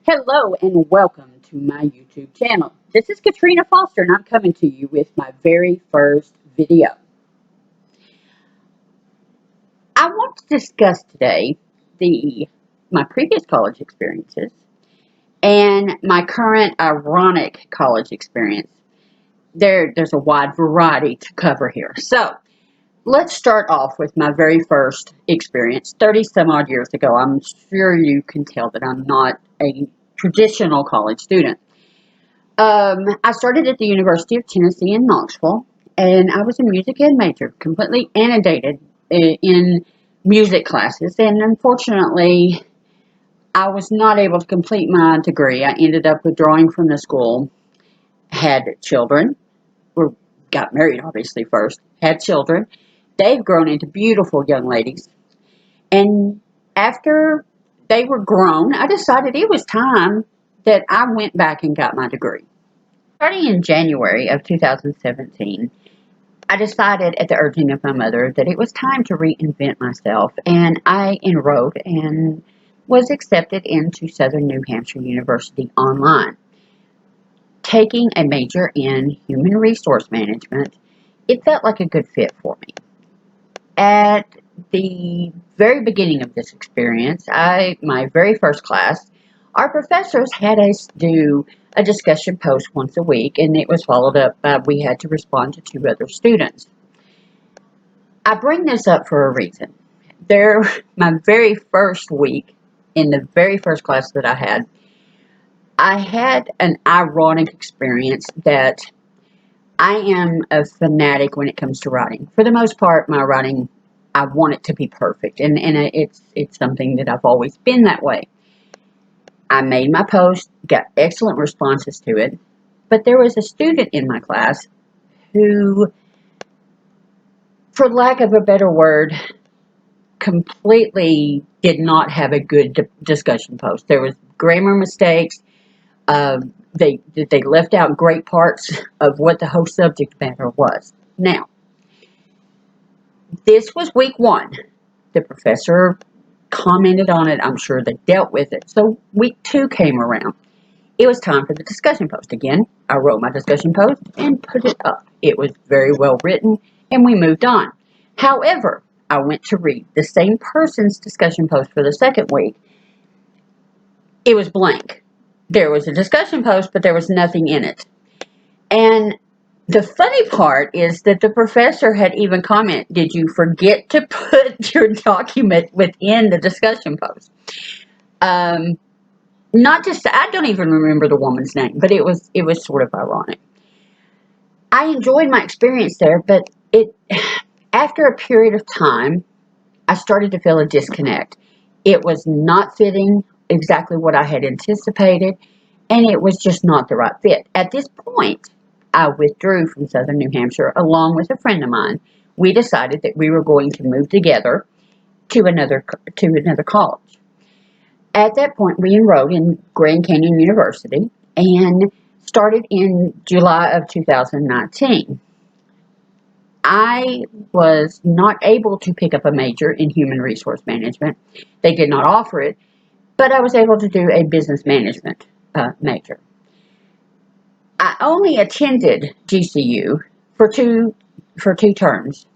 Hello and welcome to my YouTube channel. This is Katrina Foster and I'm coming to you with my very first video. I want to discuss today my previous college experiences and my current ironic college experience. There's a wide variety to cover here. So let's start off with my very first experience 30 some odd years ago. I'm sure you can tell that I'm not a traditional college student. I started at the University of Tennessee in Knoxville, and I was a music ed major, completely inundated in music classes, and unfortunately, I was not able to complete my degree. I ended up withdrawing from the school, had children, or got married obviously first, had children. They've grown into beautiful young ladies, and after they were grown, I decided it was time that I went back and got my degree. Starting in January of 2017, I decided at the urging of my mother that it was time to reinvent myself, and I enrolled and was accepted into Southern New Hampshire University online. Taking a major in human resource management, it felt like a good fit for me. At the very beginning of this experience, my very first class, our professors had us do a discussion post once a week, and it was followed up by we had to respond to 2 other students. I bring this up for a reason. My very first week, in the very first class that I had an ironic experience that I am a fanatic when it comes to writing. For the most part, my writing, I want it to be perfect, and it's something that I've always been that way. I made my post, got excellent responses to it, but there was a student in my class who, for lack of a better word, completely did not have a good discussion post. There was grammar mistakes. They left out great parts of what the whole subject matter was. Now, this was week 1. The professor commented on it. I'm sure they dealt with it. So week 2 came around. It was time for the discussion post. Again, I wrote my discussion post and put it up. It was very well written, and we moved on. However, I went to read the same person's discussion post for the second week. It was blank. There was a discussion post, but there was nothing in it. And the funny part is that the professor had even commented, "Did you forget to put your document within the discussion post?" Not just, I don't even remember the woman's name, but it was sort of ironic. I enjoyed my experience there, but after a period of time, I started to feel a disconnect. It was not fitting exactly what I had anticipated, and it was just not the right fit. At this point, I withdrew from Southern New Hampshire along with a friend of mine. We decided that we were going to move together to another college. At that point, we enrolled in Grand Canyon University and started in July of 2019. I was not able to pick up a major in human resource management. They did not offer it, but I was able to do a business management major. I only attended GCU for two terms,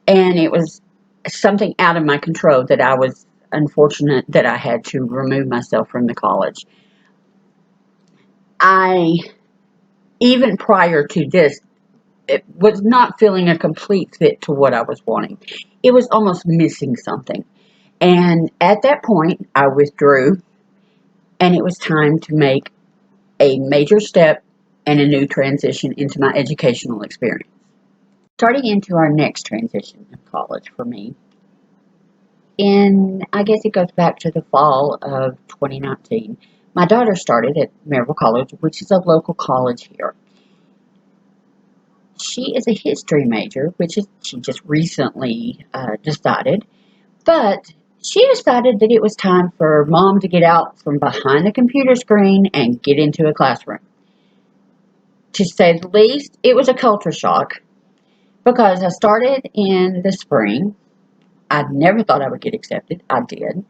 and it was something out of my control that I was unfortunate that I had to remove myself from the college. Even prior to this, it was not feeling a complete fit to what I was wanting. It was almost missing something. And at that point, I withdrew, and it was time to make a major step and a new transition into my educational experience. Starting into our next transition of college for me, I guess it goes back to the fall of 2019. My daughter started at Maryville College, which is a local college here. She is a history major, she just recently decided, but she decided that it was time for mom to get out from behind the computer screen and get into a classroom. To say the least, it was a culture shock because I started in the spring. I never thought I would get accepted. I did.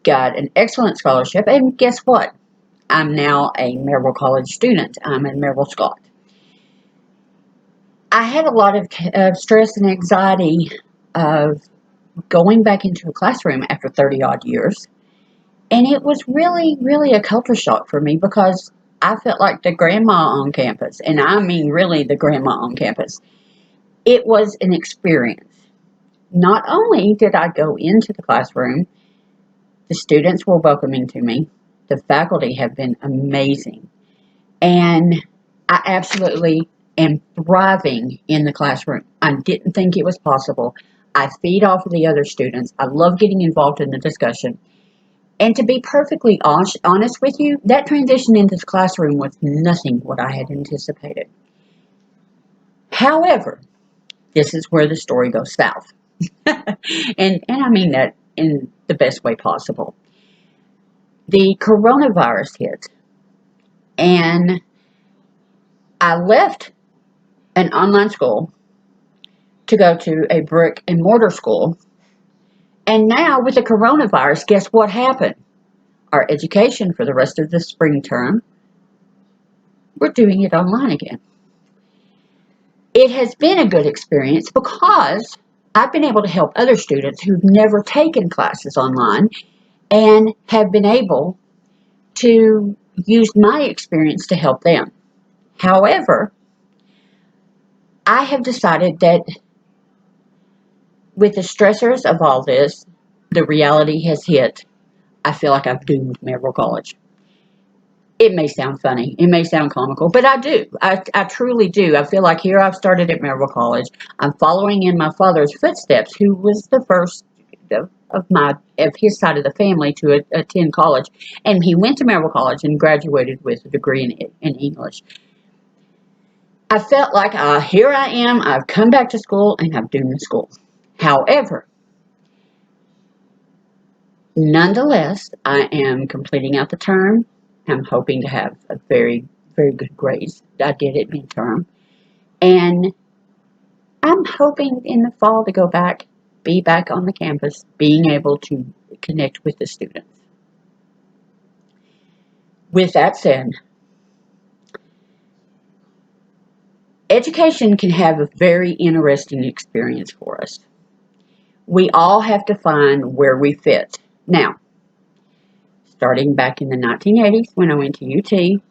Got an excellent scholarship, and guess what? I'm now a Maryville College student. I'm a Maryville Scot. I had a lot of stress and anxiety of going back into a classroom after 30 odd years. And it was really, really a culture shock for me because I felt like the grandma on campus. And I mean really the grandma on campus. It was an experience. Not only did I go into the classroom, the students were welcoming to me. The faculty have been amazing. And I absolutely am thriving in the classroom. I didn't think it was possible. I feed off of the other students. I love getting involved in the discussion. And to be perfectly honest with you, that transition into the classroom was nothing what I had anticipated. However, this is where the story goes south. and I mean that in the best way possible. The coronavirus hit, and I left an online school to go to a brick and mortar school. And now with the coronavirus, guess what happened? Our education for the rest of the spring term, we're doing it online again. It has been a good experience because I've been able to help other students who've never taken classes online and have been able to use my experience to help them. However, I have decided that with the stressors of all this, the reality has hit. I feel like I've doomed Maryville College. It may sound funny. It may sound comical, but I do. I truly do. I feel like here I've started at Maryville College. I'm following in my father's footsteps, who was the first of his side of the family to attend college. And he went to Maryville College and graduated with a degree in English. I felt like here I am. I've come back to school and I've doomed the school. However, nonetheless, I am completing out the term. I'm hoping to have a very, very good grades. I did it midterm. And I'm hoping in the fall to go back, be back on the campus, being able to connect with the students. With that said, education can have a very interesting experience for us. We all have to find where we fit. Now, starting back in the 1980s when I went to UT,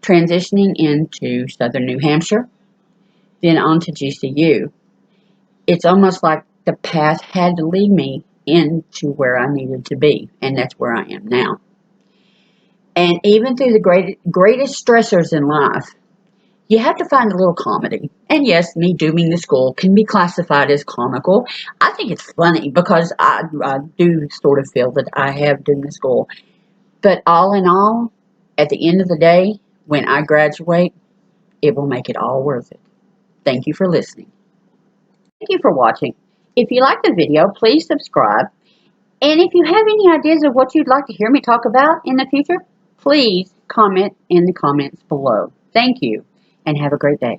transitioning into Southern New Hampshire, then on to GCU. It's almost like the path had to lead me into where I needed to be, and that's where I am now. And even through the greatest stressors in life, you have to find a little comedy. And yes, me dooming the school can be classified as comical. I think it's funny because I do sort of feel that I have doomed the school. But all in all, at the end of the day, when I graduate, it will make it all worth it. Thank you for listening. Thank you for watching. If you like the video, please subscribe. And if you have any ideas of what you'd like to hear me talk about in the future, please comment in the comments below. Thank you, and have a great day.